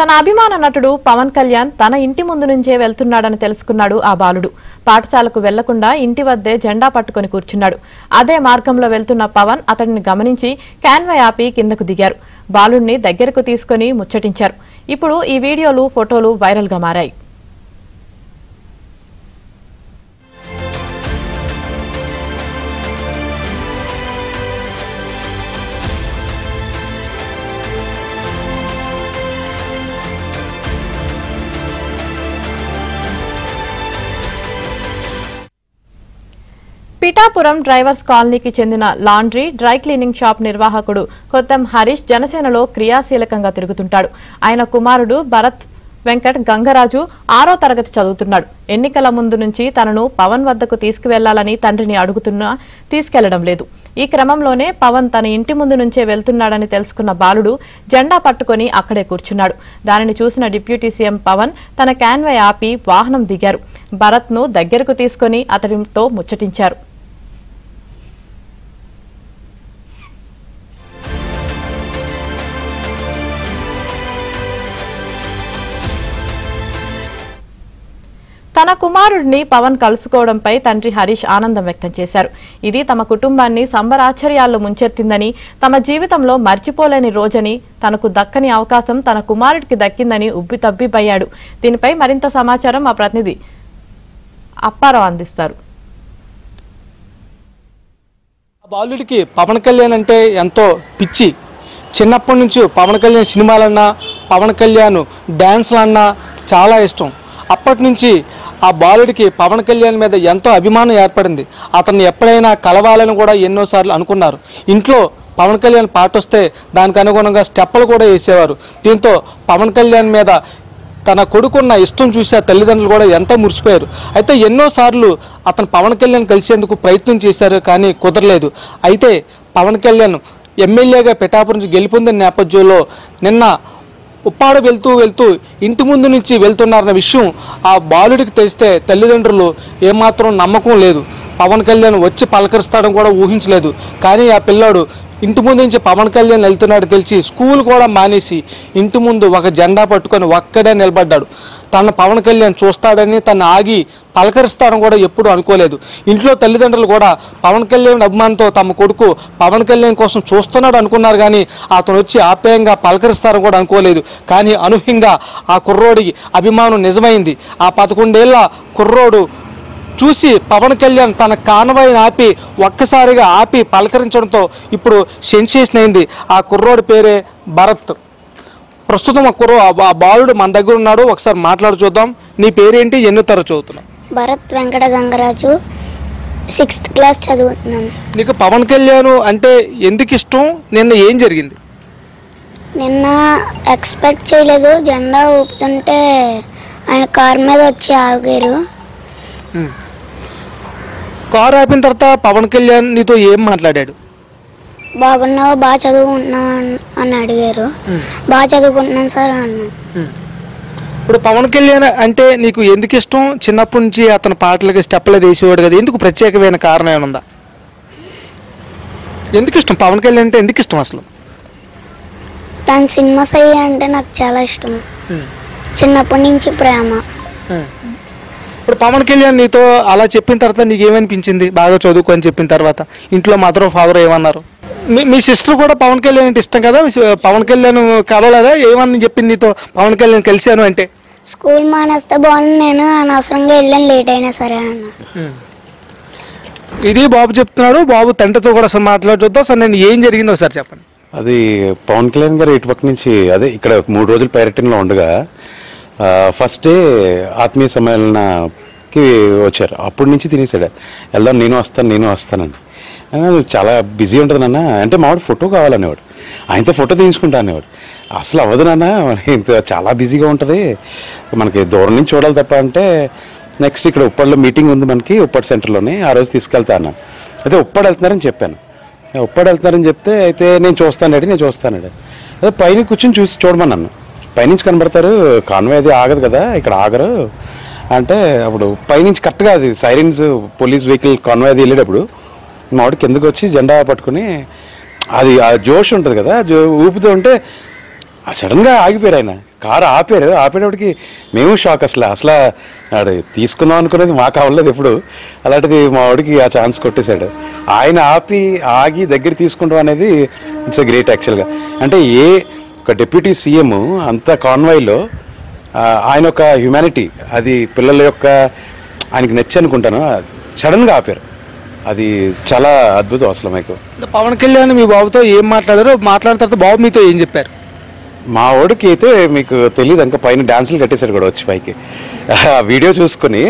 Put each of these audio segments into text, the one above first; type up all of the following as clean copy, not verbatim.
తన అభిమాన నటుడు పవన్ కళ్యాణ్ తన ఇంటి ముందు నుంచే వెళ్తున్నాడని తెలుసుకున్నాడు ఆ బాలుడు. పాఠశాలకు వెళ్లకుండా ఇంటి వద్దే జెండా పట్టుకొని కూర్చున్నాడు. అదే మార్గంలో వెళ్తున్న పవన్ అతడిని గమనించి కాన్వాయ్ ఆపి కిందకు దిగారు. బాలుడిని దగ్గరకు తీసుకుని ముచ్చటించారు. ఇప్పుడు ఈ వీడియోలు, ఫోటోలు వైరల్ గా మారాయి. పిఠాపురం డ్రైవర్స్ కాలనీకి చెందిన లాండ్రీ, డ్రై క్లీనింగ్ షాప్ నిర్వాహకుడు కొత్తం హరీష్ జనసేనలో క్రియాశీలకంగా తిరుగుతుంటాడు. ఆయన కుమారుడు భరత్ వెంకట్ గంగరాజు 6వ తరగతి చదువుతున్నాడు. ఎన్నికల ముందు నుంచి తనను పవన్ వద్దకు తీసుకువెళ్లాలని తండ్రిని అడుగుతున్నా తీసుకెళ్లడం లేదు. ఈ క్రమంలోనే పవన్ తన ఇంటి ముందు నుంచే వెళ్తున్నాడని తెలుసుకున్న బాలుడు జెండా పట్టుకుని అక్కడే కూర్చున్నాడు. దానిని చూసిన డిప్యూటీ సీఎం పవన్ తన కాన్వాయ్ ఆపి వాహనం దిగారు. భరత్ ను దగ్గరకు తీసుకుని అతడితో ముచ్చటించారు. తన కుమారుడిని పవన్ కలుసుకోవడంపై తండ్రి హరీష్ ఆనందం వ్యక్తం చేశారు. ఇది తమ కుటుంబాన్ని సంబరాశ్చర్యాల్లో ముంచెత్తిందని, తమ జీవితంలో మర్చిపోలేని రోజని, తనకు దక్కని అవకాశం తన కుమారుడికి దక్కిందని ఉబ్బితబ్బిబ్బయ్యాడు. దీనిపై మరింత సమాచారం మా ప్రతినిధి అప్పారావు అందిస్తారు. బాలుడికి పవన్ కళ్యాణ్ అంటే ఎంతో పిచ్చి. చిన్నప్పటి నుంచి పవన్ కళ్యాణ్ సినిమాలన్నా, పవన్ కళ్యాణ్ డ్యాన్స్లన్నా చాలా ఇష్టం. అప్పటి నుంచి ఆ బాలుడికి పవన్ కళ్యాణ్ మీద ఎంతో అభిమానం ఏర్పడింది. అతన్ని ఎప్పుడైనా కలవాలని కూడా ఎన్నోసార్లు అనుకున్నారు. ఇంట్లో పవన్ కళ్యాణ్ పాట వస్తే దానికి అనుగుణంగా స్టెప్పులు కూడా వేసేవారు. దీంతో పవన్ కళ్యాణ్ మీద తన కొడుకున్న ఇష్టం చూసి ఆ తల్లిదండ్రులు కూడా ఎంతో మురిసిపోయారు. అయితే ఎన్నోసార్లు అతను పవన్ కళ్యాణ్ కలిసేందుకు ప్రయత్నం చేశారు, కానీ కుదరలేదు. అయితే పవన్ కళ్యాణ్ ఎమ్మెల్యేగా పిఠాపురం నుంచి గెలుపొందిన నేపథ్యంలో నిన్న ఉప్పాడ వెళ్తూ ఇంటి ముందు నుంచి వెళ్తున్నారన్న విషయం ఆ బాలుడికి తెలిస్తే తల్లిదండ్రులు ఏమాత్రం నమ్మకం లేదు. పవన్ కళ్యాణ్ వచ్చి పలకరిస్తాడని కూడా ఊహించలేదు. కానీ ఆ పిల్లాడు ఇంటి ముందు నుంచి పవన్ కళ్యాణ్ వెళ్తున్నాడు తెలిసి స్కూల్ కూడా మానేసి ఇంటి ముందు ఒక జెండా పట్టుకొని ఒక్కడే నిలబడ్డాడు. తన పవన్ కళ్యాణ్ చూస్తాడని, తను ఆగి పలకరిస్తాడని కూడా ఎప్పుడు అనుకోలేదు. ఇంట్లో తల్లిదండ్రులు కూడా పవన్ కళ్యాణ్ అభిమానంతో తమ కొడుకు పవన్ కళ్యాణ్ కోసం చూస్తున్నాడు అనుకున్నారు, కానీ అతను వచ్చి ఆప్యాయంగా పలకరిస్తారని కూడా అనుకోలేదు. కానీ అనూహ్యంగా ఆ కుర్రోడికి అభిమానం నిజమైంది. ఆ 11 ఏళ్ల కుర్రోడు చూసి పవన్ కళ్యాణ్ తన కాన్వాయ్ని ఆపి ఒక్కసారిగా ఆపి పలకరించడంతో ఇప్పుడు సెన్సేషన్ అయింది. ఆ కుర్రోడి పేరే భరత్. ప్రస్తుతం ఆ బాలుడు మన దగ్గర ఉన్నాడు. ఒకసారి మాట్లాడి చూద్దాం. నీ పేరేంటి, ఎన్నో తరగతి చదువుతున్నావు? భరత్ వెంకట గంగరాజు, 6th క్లాస్ చదువుతున్నాను. నీకు పవన్ కళ్యాణ్ అంటే ఎందుకు ఇష్టం? నిన్న ఏం జరిగింది? నిన్న ఎక్స్పెక్ట్ చేయలేదు. జెండా ఊపుతుంటే ఆయన కారు మీద వచ్చి ఆగారు. కారు ఆపిన తర్వాత పవన్ కళ్యాణ్ నీతో ఏం మాట్లాడాడు? బాగున్నావా, బాగా చదువుకుంటున్నావా అని అడిగారు. బాగా చదువుకుంటున్నాను సార్ అన్నాను. ఇప్పుడు పవన్ కళ్యాణ్ అంటే నీకు ఎందుకు ఇష్టం? చిన్నప్పటి నుంచి అతని పాటలకి స్టెప్పులు వేసేవాడు కదా, ఎందుకు ప్రత్యేకమైన కారణం ఏమైనా ఉందా? ఎందుకు ఇష్టం పవన్ కళ్యాణ్ అంటే? ఎందుకు ఇష్టం అసలు? తన సినిమాస్ అయ్యి అంటే నాకు చాలా ఇష్టం. చిన్నప్పటి నుంచి ప్రేమ. ఇప్పుడు పవన్ కళ్యాణ్ నీతో అలా చెప్పిన తర్వాత నీకు ఏమనిపించింది? బాగా చదువుకో అని చెప్పిన తర్వాత ఇంట్లో మదర్ ఫాదర్ ఏమన్నారు? మీ సిస్టర్ కూడా పవన్ కళ్యాణ్ అంటే ఇష్టం కదా, పవన్ కళ్యాణ్ కలవలేదా? ఏమని చెప్పింది నీతో పవన్ కళ్యాణ్ కలిశాను అంటే? స్కూల్ మానేస్తే బాగుంది, నేను అనవసరంగా వెళ్ళాను, లేట్ అయినా సరే అన్న. ఇది బాబు చెప్తున్నాడు. బాబు తండ్రితో కూడా అసలు మాట్లాడుతుందా సార్, నేను ఏం జరిగిందో ఒకసారి చెప్పండి. అది పవన్ కళ్యాణ్ గారు ఇటుపక్క నుంచి అదే ఇక్కడ 3 రోజులు పర్యటనలో ఉండగా ఫస్ట్ డే ఆత్మీయ సమ్మేళనకి వచ్చారు. అప్పటి నుంచి తినేసాడు, వెళ్దాం నేను వస్తానని. చాలా బిజీ ఉంటుంది నాన్న అంటే, మావాడు ఫోటో కావాలనేవాడు. ఆయనతో ఫోటో తీసుకుంటా అనేవాడు. అసలు అవ్వదు నాన్న, ఇంత చాలా బిజీగా ఉంటుంది, మనకి దూరం నుంచి చూడాలి తప్ప అంటే. నెక్స్ట్ ఇక్కడ ఉప్పాడలో మీటింగ్ ఉంది మనకి, ఉప్పాడ సెంటర్లోనే. ఆ రోజు తీసుకెళ్తా అన్నాను. అయితే ఉప్పాడ వెళ్తున్నారని చెప్పాను. ఉప్పాడ వెళ్తున్నారని చెప్తే అయితే నేను చూస్తాను అదే పైన కూర్చొని చూడమన్నాను. పైనుంచి కనబడతారు, కాన్వాయ్ అది ఆగదు కదా, ఇక్కడ ఆగరు అంటే. అప్పుడు పైనుంచి కరెక్ట్గా అది సైరన్స్ పోలీస్ వెహికల్ కాన్వాయ్ అది వెళ్ళేటప్పుడు మావాడు కిందకు వచ్చి జెండా పట్టుకుని, అది ఆ జోష్ ఉంటుంది కదా, ఊపుతూ ఉంటే సడన్గా ఆగిపోయారు ఆయన, కారు ఆపేటప్పటికి మేము షాక్. అసలు ఆడు తీసుకుందాం అనుకునేది మాకు అవ్వలేదు ఎప్పుడు, అలాంటిది మా వాడికి ఆ ఛాన్స్ కొట్టేశాడు. ఆయన ఆగి దగ్గర తీసుకుంటాం అనేది ఇట్స్ ఎ గ్రేట్ యాక్చువల్గా. అంటే ఒక డిప్యూటీ సీఎం అంత కాన్వాయ్లో ఆయన ఒక హ్యుమానిటీ, అది పిల్లల యొక్క ఆయనకి నచ్చి అనుకుంటాను, సడన్గా ఆపారు. అది చాలా అద్భుతం అసలు. మీకు పవన్ కళ్యాణ్ మీ బాబుతో ఏం మాట్లాడారో, మాట్లాడిన తర్వాత బాబు మీతో ఏం చెప్పారు? మా వాడికి అయితే మీకు తెలియదు, ఇంకా పైన డాన్సులు కట్టేశాడు కూడా వచ్చి పైకి. వీడియో చూసుకుని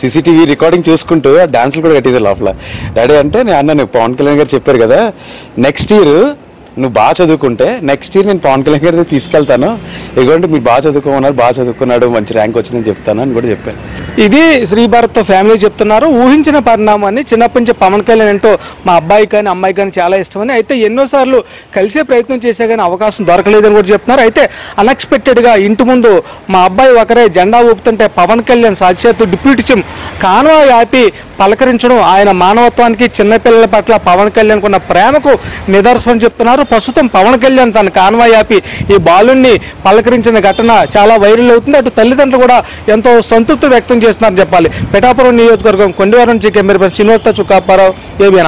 సీసీటీవీ రికార్డింగ్ చూసుకుంటూ ఆ డాన్సులు కూడా కట్టేశాడు లోపల. డాడీ అంటే నేను పవన్ కళ్యాణ్ గారు చెప్పారు కదా, నెక్స్ట్ ఇయర్ నువ్వు బాగా చదువుకుంటే నెక్స్ట్ ఇయర్ నేను పవన్ కళ్యాణ్ గారి తీసుకెళ్తాను, ఇదిగోండి మీరు బాగా చదువుకోమన్నారు, బాగా చదువుకున్నాడు, మంచి ర్యాంక్ వచ్చిందని చెప్తాను అని కూడా చెప్పాను. ఇది శ్రీ భారత్ ఫ్యామిలీ చెప్తున్నారు. ఊహించిన పరిణామాన్ని. చిన్నప్పటి నుంచి పవన్ కళ్యాణ్ అంటూ మా అబ్బాయి కానీ అమ్మాయి కానీ చాలా ఇష్టమని, అయితే ఎన్నోసార్లు కలిసే ప్రయత్నం చేసే కానీ అవకాశం దొరకలేదని కూడా చెప్తున్నారు. అయితే అన్ఎక్స్పెక్టెడ్గా ఇంటి ముందు మా అబ్బాయి ఒకరే జెండా ఊపుతుంటే పవన్ కళ్యాణ్ సాక్షాత్తు డిప్యూటీ సీఎం కాన్వా ఆపి పలకరించడం ఆయన మానవత్వానికి, చిన్నపిల్లల పట్ల పవన్ కళ్యాణ్ ఉన్న ప్రేమకు నిదర్శనం చెప్తున్నారు. ప్రస్తుతం పవన్ కళ్యాణ్ తన కాన్వా ఆపి ఈ బాలుని పలకరించిన ఘటన చాలా వైరల్ అవుతుంది. అటు తల్లిదండ్రులు కూడా ఎంతో సంతృప్తి వ్యక్తం చేస్తున్నారని చెప్పాలి. పిఠాపురం నియోజకవర్గం కొండవరం నుంచి కెమెరా శ్రీనివాస చుక్కాపారావు, ఏబిఎన్.